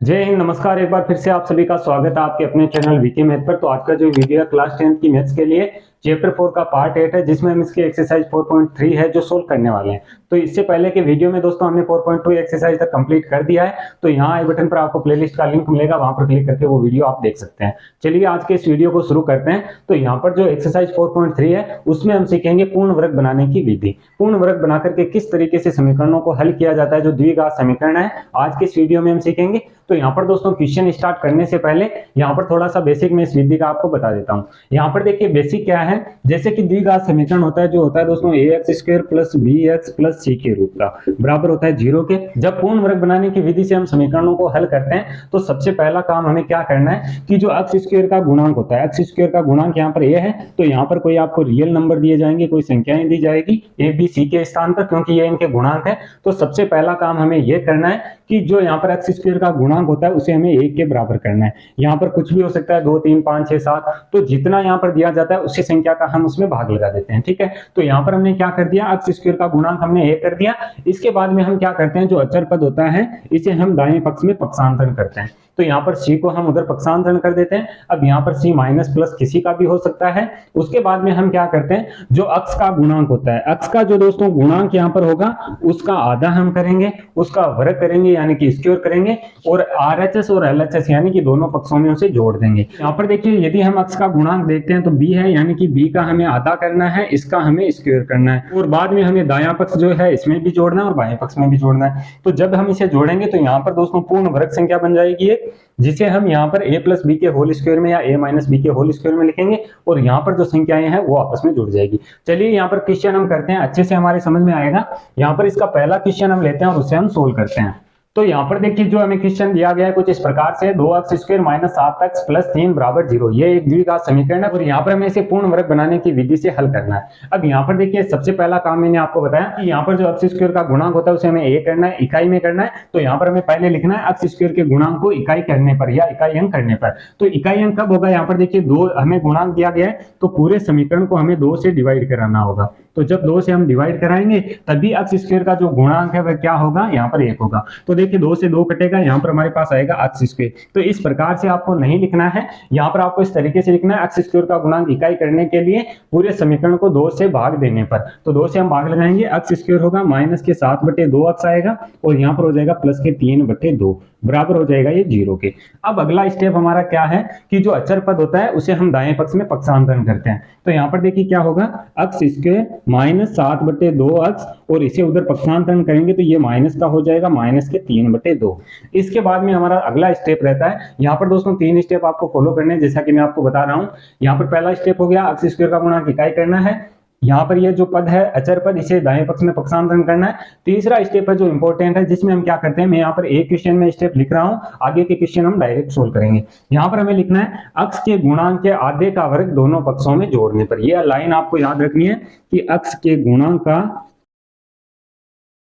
जय हिंद, नमस्कार। एक बार फिर से आप सभी का स्वागत है आपके अपने चैनल वीके मैथ पर। तो आज का जो वीडियो है क्लास 10th की मैथ्स के लिए चैप्टर 4 का पार्ट 8 है, जिसमें हम इसके एक्सरसाइज 4.3 है जो सोल्व करने वाले हैं। तो इससे पहले के वीडियो में दोस्तों हमने 4.2 एक्सरसाइज तक कंप्लीट कर दिया है। तो यहाँ आई बटन पर आपको प्लेलिस्ट का लिंक मिलेगा, वहां पर क्लिक करके वो वीडियो आप देख सकते हैं। चलिए आज के इस वीडियो को शुरू करते हैं। तो यहाँ पर जो एक्सरसाइज 4.3 है उसमें हम सीखेंगे पूर्ण वर्ग बनाने की विधि। पूर्ण वर्ग बना करके किस तरीके से समीकरणों को हल किया जाता है, जो द्विघात समीकरण है, आज के इस वीडियो में हम सीखेंगे। तो यहाँ पर दोस्तों क्वेश्चन स्टार्ट करने से पहले यहाँ पर थोड़ा सा बेसिक मैं इस विधि का आपको बता देता हूँ। यहाँ पर देखिए बेसिक क्या है, जैसे कि द्विघात समीकरण होता है, जो होता है दोस्तों ax² plus bx plus c के रूप का बराबर होता है 0 के। जब पूर्ण वर्ग बनाने की विधि से हम समीकरणों को हल करते हैं तो सबसे पहला काम हमें क्या करना है कि जो x² का गुणांक होता है, x² का गुणांक यहाँ पर a है, तो यहाँ पर कोई आपको रियल नंबर दिए जाएंगे, कोई संख्याएं दी जाएगी a b c के स्थान पर, क्योंकि ये इनके गुणांक है। तो सबसे पहला काम हमें ये करना है कि जो यहाँ पर x² का गुणांक होता है उसे हमें 1 के बराबर करना है। यहाँ पर कुछ भी हो सकता है, 2 3 5 6 7, तो जितना यहाँ पर दिया जाता है उसी संख्या का हम उसमें भाग लगा देते हैं। ठीक है, तो यहाँ पर हमने क्या कर दिया, x² का गुणांक हमने 1 कर दिया। इसके बाद में हम क्या करते हैं, जो अचर पद होता है इसे हम दाएं पक्ष में पक्षांतरण करते हैं। तो यहाँ पर c को हम उधर पक्षांतरण कर देते हैं। अब यहाँ पर c माइनस प्लस किसी का भी हो सकता है। उसके बाद में हम क्या करते हैं, जो अक्ष का गुणांक होता है, अक्ष का जो दोस्तों गुणांक यहाँ पर होगा उसका आधा हम करेंगे, उसका वर्ग करेंगे यानी कि स्क्वायर करेंगे, और RHS और LHS यानी कि दोनों पक्षों में उसे जोड़ देंगे। यहाँ पर देखिए यदि हम अक्ष का गुणांक देखते हैं तो b है, यानी कि b का हमें आधा करना है, इसका हमें स्क्वायर करना है, और बाद में हमें दायां पक्ष जो है इसमें भी जोड़ना है और बाएं पक्ष में भी जोड़ना है। तो जब हम इसे जोड़ेंगे तो यहाँ पर दोस्तों पूर्ण वर्ग संख्या बन जाएगी एक, जिसे हम यहाँ पर a प्लस बी के होल स्क्वायर में या a माइनस बी के होल स्क्वायर में लिखेंगे, और यहाँ पर जो संख्याएं हैं वो आपस में जुड़ जाएगी। चलिए यहाँ पर क्वेश्चन हम करते हैं, अच्छे से हमारे समझ में आएगा। यहाँ पर इसका पहला क्वेश्चन हम लेते हैं और उसे हम सोल्व करते हैं। तो यहाँ पर देखिए जो हमें क्वेश्चन दिया गया है कुछ इस प्रकार से, 2x² माइनस 7x प्लस 3 बराबर 0, ये एक द्विघात समीकरण है और यहाँ पर हमें इसे पूर्ण वर्ग बनाने की विधि से हल करना है। अब यहाँ पर देखिए सबसे पहला काम मैंने आपको बताया कि यहाँ पर जो x² का गुणांक होता है उसे हमें a करना है, इकाई में करना है। तो यहाँ पर हमें पहले लिखना है x² के गुणांक को इकाई करने पर या इकाई अंक करने पर। तो इकाई अंक कब होगा, यहाँ पर देखिए 2 हमें गुणांक दिया गया है, तो पूरे समीकरण को हमें 2 से डिवाइड कराना होगा। तो जब 2 से हम डिवाइड कराएंगे तभी x² का जो गुणांक है वह क्या होगा, यहाँ पर 1 होगा। तो देखिए 2 से 2 कटेगा, यहाँ पर हमारे पास आएगा x²। तो इस प्रकार से आपको नहीं लिखना है, यहाँ पर आपको इस तरीके से लिखना है, x² का गुणांक इकाई करने के लिए पूरे समीकरण को 2 से भाग देने पर। तो 2 से हम भाग लगाएंगे, x² होगा माइनस के 7/2x आएगा, और यहाँ पर हो जाएगा प्लस के 3/2, बराबर हो जाएगा ये 0 के। अब अगला स्टेप हमारा क्या है कि जो अचर पद होता है उसे हम दाएं पक्ष में पक्षांतरण करते हैं। तो यहाँ पर देखिए क्या होगा, x² माइनस 7/2x, और इसे उधर पक्षांतरण करेंगे तो ये माइनस का हो जाएगा माइनस के 3/2। इसके बाद में हमारा अगला स्टेप रहता है, यहाँ पर दोस्तों 3 स्टेप आपको फॉलो करने हैं, जैसा कि मैं आपको बता रहा हूँ। यहाँ पर पहला स्टेप हो गया x² का गुणांक इकाई करना है, यहाँ पर ये जो पद है अचर पद, इसे दाएं पक्ष में पक्षांतरण करना है। तीसरा स्टेप है जो इंपॉर्टेंट है, जिसमें हम क्या करते हैं, मैं यहाँ पर एक क्वेश्चन में स्टेप लिख रहा हूँ, आगे के क्वेश्चन हम डायरेक्ट सोल्व करेंगे। यहाँ पर हमें लिखना है अक्ष के गुणांक के आधे का वर्ग दोनों पक्षों में जोड़ने पर। यह लाइन आपको याद रखनी है कि अक्ष के गुणांक का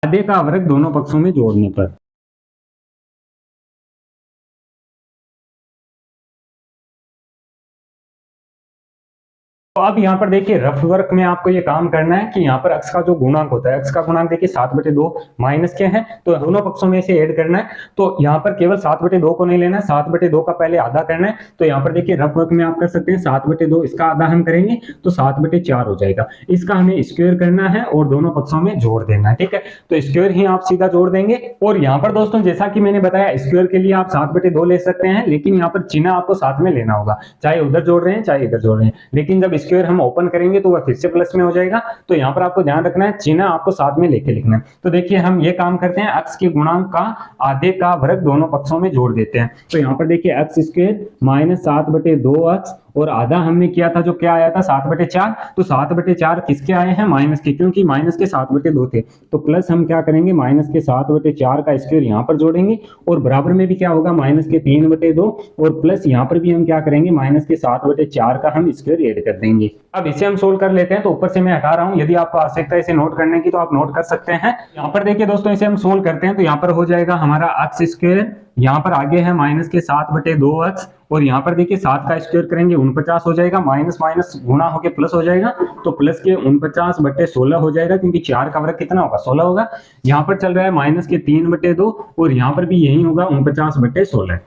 आधे का वर्ग दोनों पक्षों में जोड़ने पर। तो अब यहाँ पर देखिए रफ वर्क में आपको ये काम करना है कि यहाँ पर x का जो गुणांक होता है, x का गुणांक देखिए 7/2 माइनस के है, तो दोनों पक्षों में इसे ऐड करना है। तो यहाँ पर केवल 7/2 को नहीं लेना है, 7/2 का पहले आधा करना है। तो यहाँ पर देखिए रफ वर्क में आप कर सकते हैं, 7/2 इसका आधा हम करेंगे तो 7/4 हो जाएगा। इसका हमें स्क्वायर करना है और दोनों पक्षों में जोड़ देना है। ठीक है, तो स्क्वायर ही आप सीधा जोड़ देंगे। और यहाँ पर दोस्तों जैसा कि मैंने बताया, स्क्वायर के लिए आप 7/2 ले सकते हैं, लेकिन यहाँ पर चिन्ह आपको साथ में लेना होगा, चाहे उधर जोड़ रहे हैं चाहे इधर जोड़ रहे हैं। लेकिन जब स्क्वायर हम ओपन करेंगे तो वह फिर से प्लस में हो जाएगा। तो यहाँ पर आपको ध्यान रखना है, चिन्ह आपको साथ में लेके लिखना है। तो देखिए हम ये काम करते हैं, x के गुणांक का आधे का वर्ग दोनों पक्षों में जोड़ देते हैं। तो यहाँ पर देखिए x² माइनस 7/2x, और आधा हमने किया था जो क्या आया था 7/4, तो 7/4 किसके आए हैं, माइनस के, क्योंकि माइनस के 7/2 थे। तो प्लस हम क्या करेंगे, माइनस के 7/4 का स्क्वायर यहाँ पर जोड़ेंगे, और बराबर में भी क्या होगा माइनस के 3/2, और प्लस यहाँ पर भी हम क्या करेंगे, माइनस के 7/4 का हम स्क्वायर ऐड कर देंगे। अब इसे हम सोल्व कर लेते हैं। तो ऊपर से मैं हटा रहा हूं, यदि आपको आवश्यकता है इसे नोट करने की तो आप नोट कर सकते हैं। यहाँ पर देखिए दोस्तों, इसे हम सोल्व करते हैं तो यहाँ पर हो जाएगा हमारा एक्स स्क्वायर, यहाँ पर आगे है माइनस के 7/2 एक्स, और यहाँ पर देखिए 7 का स्क्वायर करेंगे 49 हो जाएगा, माइनस माइनस गुणा होके प्लस हो जाएगा, तो प्लस के 49/16 हो जाएगा, क्योंकि 4 का वर्ग कितना होगा 16 होगा। यहाँ पर चल रहा है माइनस के 3/2 और यहाँ पर भी यही होगा 49/16।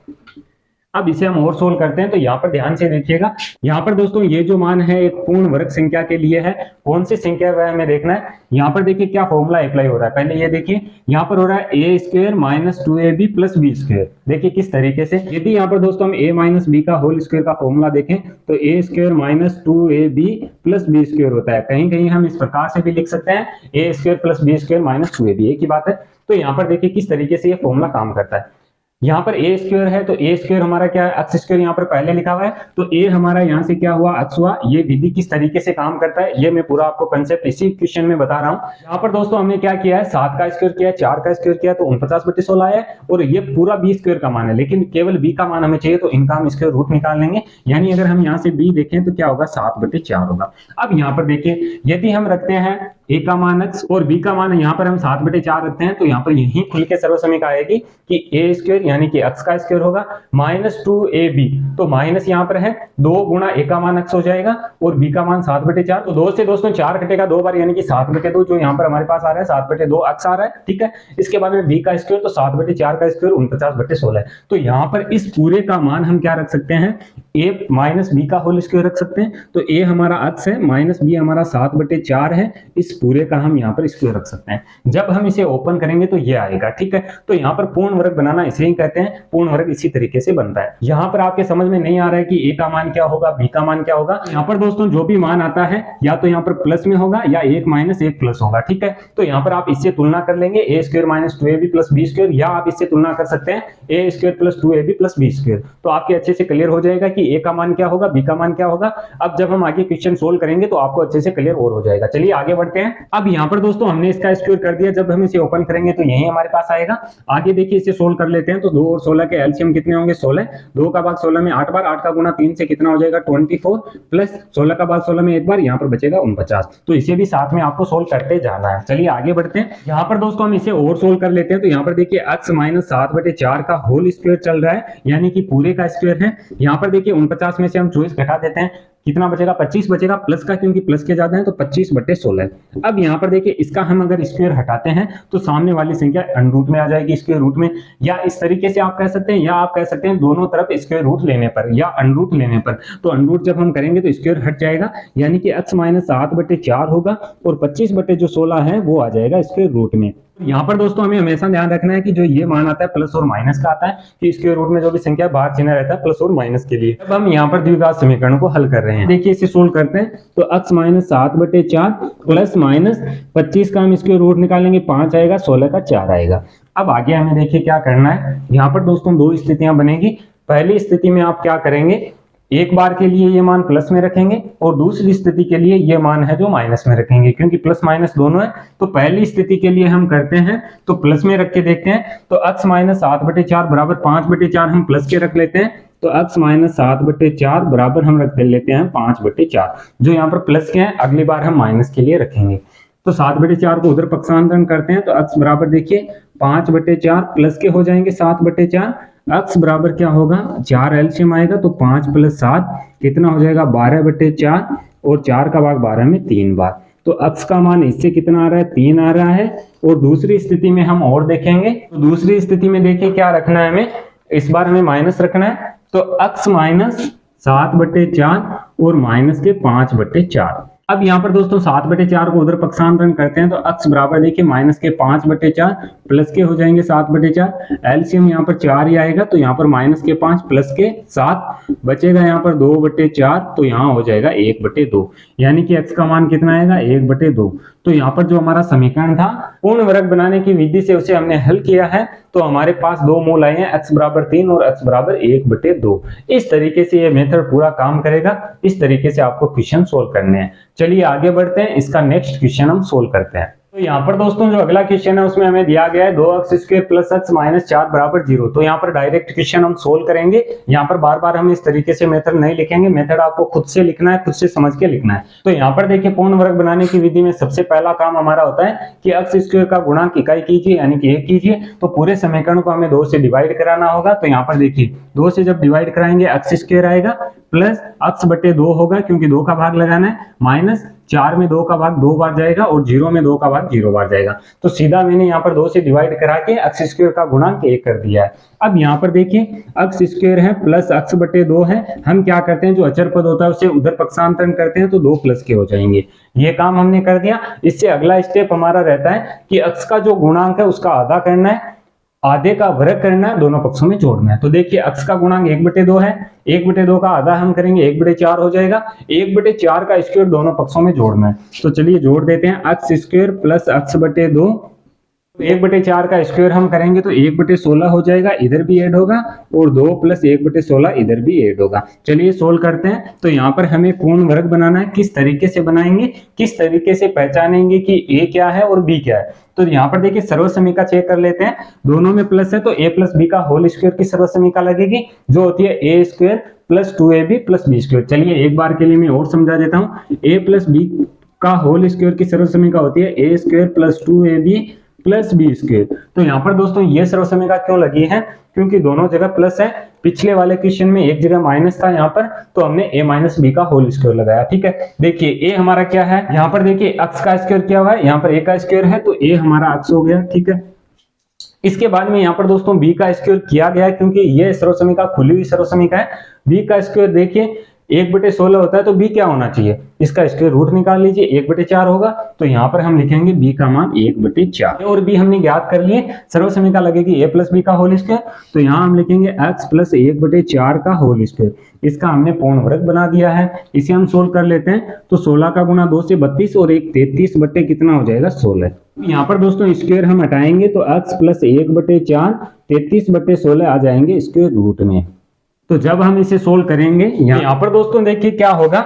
अब इसे हम और सोल्व करते हैं। तो यहाँ पर ध्यान से देखिएगा, यहाँ पर दोस्तों ये जो मान है एक पूर्ण वर्ग संख्या के लिए है। कौन सी संख्या वह हमें देखना है। यहाँ पर देखिए क्या फॉर्मूला अप्लाई हो रहा है, पहले ये देखिए, यहाँ पर हो रहा है a square minus 2ab plus B square. देखिए किस तरीके से, यदि यहाँ पर दोस्तों हम a माइनस बी का होल स्क्वायर का फॉर्मूला देखें तो a square minus 2ab plus B square होता है। कहीं कहीं हम इस प्रकार से भी लिख सकते हैं, a square plus B square minus 2ab, एक ही बात है। तो यहाँ पर देखिए किस तरीके से ये फॉर्मूला काम करता है। यहाँ पर ए स्क्वायर है तो ए स्क्वायर हमारा क्या है, एक्स स्क्वायर यहाँ पर पहले लिखा हुआ है, तो ए हमारा यहाँ से क्या हुआ, एक्स हुआ। ये विधि किस तरीके से काम करता है ये मैं पूरा आपको कंसेप्ट इसी क्वेश्चन में बता रहा हूँ। यहाँ पर दोस्तों हमने क्या किया है, 7 का स्क्वायर किया है, 4 का स्क्वायर किया तो 49/16 आया है, और ये पूरा बी स्क्वायर का मान है, लेकिन केवल बी का मान हमें चाहिए, तो इनका हम स्क्वायर रूट निकाल लेंगे। यानी अगर हम यहाँ से बी देखें तो क्या होगा, 7/4 होगा। अब यहाँ पर देखिए, यदि हम रखते हैं ए का मान x और b का मान यहाँ पर हम 7/4 रखते हैं, तो यहाँ पर यही खुल के सर्वसमीका आएगी कि ए स्क्वायर यानी कि x का स्क्वायर होगा माइनस 2ab, तो माइनस यहाँ पर है 2 गुणा a का मान x हो जाएगा और b का मान 7/4, तो 2 से दोस्तों 4 कटेगा 2 बार, यानी कि 7/2 जो यहाँ पर हमारे पास आ रहा है 7/2 x आ रहा है, ठीक है। इसके बाद में b का स्क्वायर, तो 7/4 का स्क्वायर 49/16 है। तो यहाँ पर इस पूरे का मान हम क्या रख सकते हैं, a माइनस b का होल स्क्वायर रख सकते हैं। तो a हमारा x है माइनस b हमारा 7/4 है, इस पूरे का हम यहाँ पर स्क्वायर रख सकते हैं। जब हम इसे ओपन करेंगे तो ये आएगा, ठीक है। तो यहाँ पर पूर्ण वर्ग बनाना इसे ही कहते हैं, पूर्ण वर्ग इसी तरीके से बनता है। यहाँ पर आपके समझ में नहीं आ रहा है कि a का मान क्या होगा, b का मान क्या होगा। यहाँ पर दोस्तों जो भी मान आता है या तो यहाँ पर प्लस में होगा या 1 माइनस 1 प्लस होगा, ठीक है। तो यहाँ पर आप इससे तुलना कर लेंगे, a square minus 2ab plus B square, या आप इससे तुलना कर सकते हैं a square plus 2ab plus B square. तो आपके अच्छे से क्लियर हो जाएगा कि a का मान क्या होगा, b का मान क्या होगा। अब जब हम आगे क्वेश्चन सोल्व करेंगे तो आपको अच्छे से क्लियर और हो जाएगा। चलिए आगे बढ़ते हैं। अब यहाँ पर दोस्तों हमने इसका स्क्वायर कर दिया, जब हम इसे ओपन करेंगे तो यही हमारे पास आएगा। आगे देखिए इसे सोल्व कर लेते हैं। तो 2 और 16 के एलसीएम कितने होंगे, 16। 2 का भाग 16 में 8 बार, 8 का गुना 3 से कितना हो जाएगा 24, प्लस 16 का भाग 16 में 1 बार, यहाँ पर बचेगा 49। तो इसे भी साथ में आपको सोल्व करते जाना है। चलिए आगे बढ़ते हैं। यहाँ पर दोस्तों हम इसे और सोल्व कर लेते हैं। तो यहाँ पर देखिए x माइनस 7/4 का होल स्क्वायर चल रहा है, यानी कि पूरे का स्क्वायर है। यहाँ पर देखिए 49 में से हम 24 घटा देते हैं, कितना बचेगा, 25 बचेगा, प्लस का क्योंकि प्लस के ज्यादा है तो 25/16। अब यहाँ पर देखिए इसका हम अगर स्क्वायर हटाते हैं तो सामने वाली संख्या अंडर रूट में आ जाएगी, स्क्वायर रूट में। या इस तरीके से आप कह सकते हैं, या आप कह सकते हैं दोनों तरफ स्क्वायर रूट लेने पर या अंडर रूट लेने पर। तो अंडर रूट जब हम करेंगे तो स्क्वायर हट जाएगा, यानी कि x माइनस 7/4 होगा और 25/16 है वो आ जाएगा स्क्वायर रूट में। यहाँ पर दोस्तों हमें हमेशा ध्यान रखना है कि जो ये मान आता है प्लस और माइनस का आता है, कि स्क्वायर रूट में जो भी संख्या बाहर चिन्ह रहता है प्लस और माइनस के लिए। अब हम यहाँ पर द्विघात समीकरण को हल कर रहे हैं। देखिए इसे सोल्व करते हैं। तो x माइनस 7/4 प्लस माइनस 25 का हम स्क्वायर रूट निकालेंगे, 5 आएगा, 16 का 4 आएगा। अब आगे हमें देखिए क्या करना है। यहाँ पर दोस्तों 2 स्थितियां बनेगी। पहली स्थिति में आप क्या करेंगे, एक बार के लिए ये मान प्लस में रखेंगे और दूसरी स्थिति के लिए ये मान है जो माइनस में रखेंगे, क्योंकि प्लस माइनस दोनों है। तो पहली स्थिति के लिए हम करते हैं तो प्लस में रख के देखते हैं। तो x माइनस 7/4 बराबर 5/4 हम प्लस के रख लेते हैं। तो x माइनस 7/4 बराबर हम रख लेते हैं 5/4, जो यहाँ पर प्लस के हैं, अगली बार हम माइनस के लिए रखेंगे। तो 7/4 को उधर पक्षांतरण करते हैं। तो x बराबर देखिए 5/4 प्लस के हो जाएंगे 7/4। x बराबर क्या होगा, 4 एलसीएम आएगा, तो 5 प्लस 7 कितना हो जाएगा 12/4, और 4 का भाग 12 में 3 बार। तो x का मान इससे कितना आ रहा है, 3 आ रहा है। और दूसरी स्थिति में हम और देखेंगे। तो दूसरी स्थिति में देखिए क्या रखना है हमें, इस बार हमें माइनस रखना है। तो x माइनस 7/4 और माइनस के 5/4। अब यहाँ पर दोस्तों 7/4 को उधर पक्षांतरण करते हैं। तो x बराबर देखिए माइनस के 5/4 प्लस के हो जाएंगे 7/4। एलसीएम यहाँ पर 4 ही आएगा, तो यहाँ पर माइनस के 5 प्लस के 7 बचेगा यहाँ पर 2/4, तो यहाँ हो जाएगा 1/2, यानी कि x का मान कितना आएगा 1/2। तो यहाँ पर जो हमारा समीकरण था पूर्ण वर्ग बनाने की विधि से उसे हमने हल किया है। तो हमारे पास 2 मूल आए हैं, x बराबर 3 और x बराबर 1/2। इस तरीके से ये मेथड पूरा काम करेगा। इस तरीके से आपको क्वेश्चन सोल्व करने हैं। चलिए आगे बढ़ते हैं, इसका नेक्स्ट क्वेश्चन हम सोल्व करते हैं। तो यहाँ पर दोस्तों जो अगला क्वेश्चन है उसमें हमें दिया गया है 2x² + x - 4 = 0। तो यहाँ पर डायरेक्ट क्वेश्चन हम सोल्व करेंगे। यहाँ पर बार बार हम इस तरीके से मेथड नहीं लिखेंगे, मेथड आपको खुद से लिखना है, खुद से समझ के लिखना है। तो यहाँ पर देखिए पूर्ण वर्ग बनाने की विधि में सबसे पहला काम हमारा होता है कि x² का गुणांक इकाई कीजिए यानी कि 1 कीजिए। तो पूरे समीकरण को हमें 2 से डिवाइड कराना होगा। तो यहाँ पर देखिए 2 से जब डिवाइड कराएंगे x² आएगा प्लस x/2 होगा क्योंकि 2 का भाग लगाना है, माइनस 4 में 2 का भाग 2 बार जाएगा और 0 में 2 का भाग 0 बार जाएगा। तो सीधा मैंने यहाँ पर 2 से डिवाइड करा के x² का गुणांक 1 कर दिया है। अब यहाँ पर देखिए x² है प्लस x/2 है। हम क्या करते हैं, जो अचर पद होता है उसे उधर पक्षांतरण करते हैं तो 2 प्लस के हो जाएंगे। ये काम हमने कर दिया। इससे अगला स्टेप हमारा रहता है कि x का जो गुणांक है उसका आधा करना है, आधे का वर्ग करना है, दोनों पक्षों में जोड़ना है। तो देखिए x का गुणांक 1/2 है, 1/2 का आधा हम करेंगे 1/4 हो जाएगा। 1/4 का स्क्वायर दोनों पक्षों में जोड़ना है। तो चलिए जोड़ देते हैं x² प्लस x/2। 1/4 का स्क्वायर हम करेंगे तो 1/16 हो जाएगा, इधर भी ऐड होगा, और 2 प्लस 1/16 इधर भी ऐड होगा। चलिए सोल्व करते हैं। तो यहाँ पर हमें पूर्ण वर्ग बनाना है। किस तरीके से बनाएंगे, किस तरीके से पहचानेंगे कि a क्या है और b क्या है। तो यहाँ पर देखिए सर्वसमीका चेक कर लेते हैं। दोनों में प्लस है तो a + b का होल स्क्वायर की सर्वसमीका लगेगी, जो होती है a² + 2ab + b²। चलिए एक बार के लिए मैं और समझा देता हूँ। a + b का होल स्क्वायर की सर्वसमीका होती है a² + 2ab + b²। तो यहाँ पर दोस्तों ये सर्वसमीका क्यों लगी है, क्योंकि दोनों जगह प्लस है। पिछले वाले क्वेश्चन में एक जगह माइनस था यहाँ पर, तो हमने a - b का होल स्क्वायर लगाया। ठीक है, देखिए a हमारा क्या है, यहाँ पर देखिए x का स्क्वायर क्या हुआ है, यहाँ पर a का स्क्वायर है तो a हमारा x हो गया। ठीक है, इसके बाद में यहाँ पर दोस्तों b का स्क्वायर किया गया है क्योंकि ये सर्वसमीका खुली हुई सर्वसमीका है। b का स्क्वायर देखिए 1/16 होता है तो b क्या होना चाहिए, इसका स्क्वायर रूट निकाल लीजिए, 1/4 होगा। तो यहाँ पर हम लिखेंगे b का मान 1/4। और b हमने ज्ञात कर लिए। सर्वसमीका लगेगी a + b का होल स्क्वायर, तो यहाँ हम लिखेंगे x + 1/4 का होल स्क्वायर। इसका हमने पूर्ण वर्ग बना दिया है। इसे हम सोल्व कर लेते हैं। तो 16 का गुना 2 से 32 और 1 33 बटे कितना हो जाएगा 16। यहाँ पर दोस्तों स्क्वायर हम हटाएंगे तो x + 1/4 33/16 आ जाएंगे स्क्वायर रूट में। तो जब हम इसे सोल्व करेंगे यहाँ पर दोस्तों देखिए क्या होगा,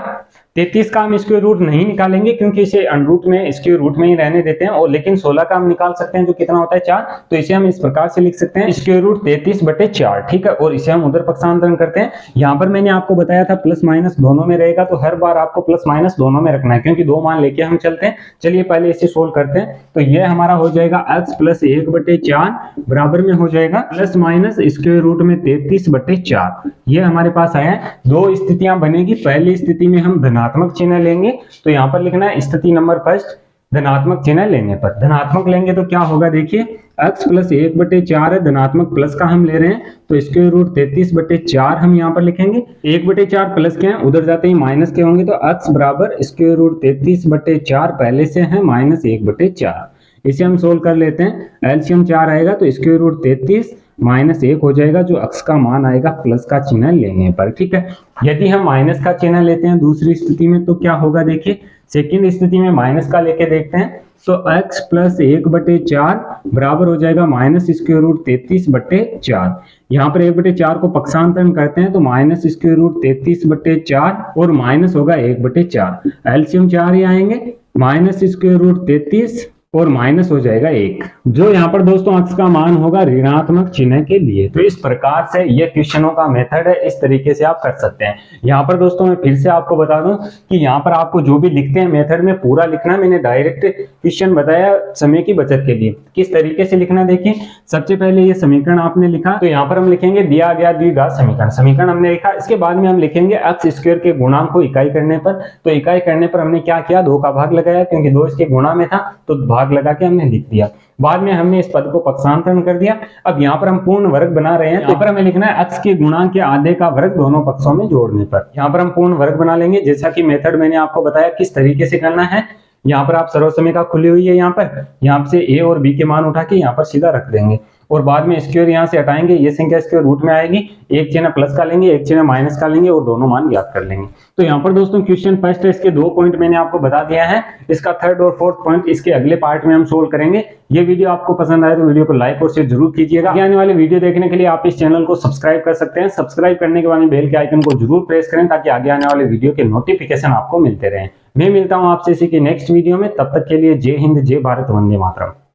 33 का हम स्क्वायर रूट नहीं निकालेंगे क्योंकि इसे अंडरूट में स्क्वायर रूट में ही रहने देते हैं, और लेकिन 16 का हम निकाल सकते हैं जो कितना होता है 4। तो इसे हम इस प्रकार से लिख सकते हैं स्क्वायर रूट 33/4। ठीक है, और इसे हम उधर पक्षांतरण करते हैं। यहाँ पर मैंने आपको बताया था प्लस माइनस दोनों में रहेगा, तो हर बार आपको प्लस माइनस दोनों में रखना है क्योंकि 2 मान लेके हम चलते हैं। चलिए पहले इसे सोल्व करते हैं। तो यह हमारा हो जाएगा x + 1/4 बराबर में हो जाएगा प्लस माइनस स्क्वायर रूट में 33/4। ये हमारे पास आया है। 2 स्थितियां बनेगी। पहली स्थिति में हम धनात्मक चिन्ह लेंगे, तो यहाँ पर लिखना है स्थिति नंबर फर्स्ट। धनात्मक चिन्ह लेने पर धनात्मक लेंगे तो क्या होगा, देखिए x + 1/4 है, धनात्मक प्लस का हम ले रहे हैं तो स्क्वायर रूट 33/4 हम यहाँ पर लिखेंगे। 1/4 प्लस के हैं, उधर जाते ही माइनस के होंगे, तो x बराबर स्क्वायर रूट 33/4 पहले से है माइनस 1/4। इसे हम सोल्व कर लेते हैं। एलसीएम 4 आएगा तो स्क्वायर रूट 33 माइनस 1 हो जाएगा, जो x का मान आएगा प्लस का चिन्ह लेने पर। ठीक है, यदि हम माइनस का चिन्ह लेते हैं दूसरी स्थिति में तो क्या होगा, देखिए सेकंड स्थिति में माइनस का लेके देखते हैं। तो x + 1/4 बराबर हो जाएगा माइनस स्क्वायर रूट 33/4। यहाँ पर 1/4 को पक्षांतरण करते हैं तो माइनस स्क्वायर रूट 33/4 और माइनस होगा 1/4। एलसीएम 4 ही आएंगे, माइनस स्क्वायर रूट 33 और माइनस हो जाएगा 1, जो यहाँ पर दोस्तों x का मान होगा ऋणात्मक चिन्ह के लिए। तो इस प्रकार से ये क्वेश्चनों का मेथड है, इस तरीके से आप कर सकते हैं। यहाँ पर दोस्तों मैं फिर से आपको बता दूं कि यहाँ पर आपको जो भी लिखते हैं मेथड में पूरा लिखना। मैंने डायरेक्ट क्वेश्चन बताया समय की बचत के लिए किस तरीके से लिखना। देखिए सबसे पहले ये समीकरण आपने लिखा, तो यहाँ पर हम लिखेंगे दिया गया द्विघात समीकरण। समीकरण हमने लिखा, इसके बाद में हम लिखेंगे x² के गुणांक को इकाई करने पर। तो इकाई करने पर हमने क्या किया, 2 का भाग लगाया क्योंकि 2 इसके गुणा में था, तो भाग लगा के हमने लिख दिया। बाद में हमने इस पद को पक्षांतरण कर दिया। अब यहाँ पर हम पूर्ण वर्ग बना रहे हैं, यहाँ पर हमें लिखना है x के गुणांक के आधे का वर्ग दोनों पक्षों में जोड़ने पर। यहाँ पर हम पूर्ण वर्ग बना लेंगे, जैसा कि मेथड मैंने आपको बताया किस तरीके से करना है। यहाँ पर आप सर्वसमीका खुली हुई है, यहाँ से a और b के मान उठा के यहाँ पर सीधा रख देंगे और बाद में स्क्वायर यहाँ से हटाएंगे, ये संख्या स्क्वायर रूट में आएगी, एक चिन्ह प्लस का लेंगे, एक चिन्ह माइनस का लेंगे और दोनों मान ज्ञात कर लेंगे। तो यहाँ पर दोस्तों क्वेश्चन फर्स्ट है, इसके 2 पॉइंट मैंने आपको बता दिया है। इसका थर्ड और फोर्थ पॉइंट इसके अगले पार्ट में हम सोल्व करेंगे। ये वीडियो आपको पसंद आए तो वीडियो को लाइक और शेयर जरूर कीजिएगा। आने वाले वीडियो देखने के लिए आप इस चैनल को सब्सक्राइब कर सकते हैं। सब्सक्राइब करने के बाद बेल के आइकन को जरूर प्रेस करें ताकि आगे आने वाले वीडियो के नोटिफिकेशन आपको मिलते रहें। मैं मिलता हूं आपसे इसी के नेक्स्ट वीडियो में, तब तक के लिए जय हिंद, जय भारत, वंदे मातरम।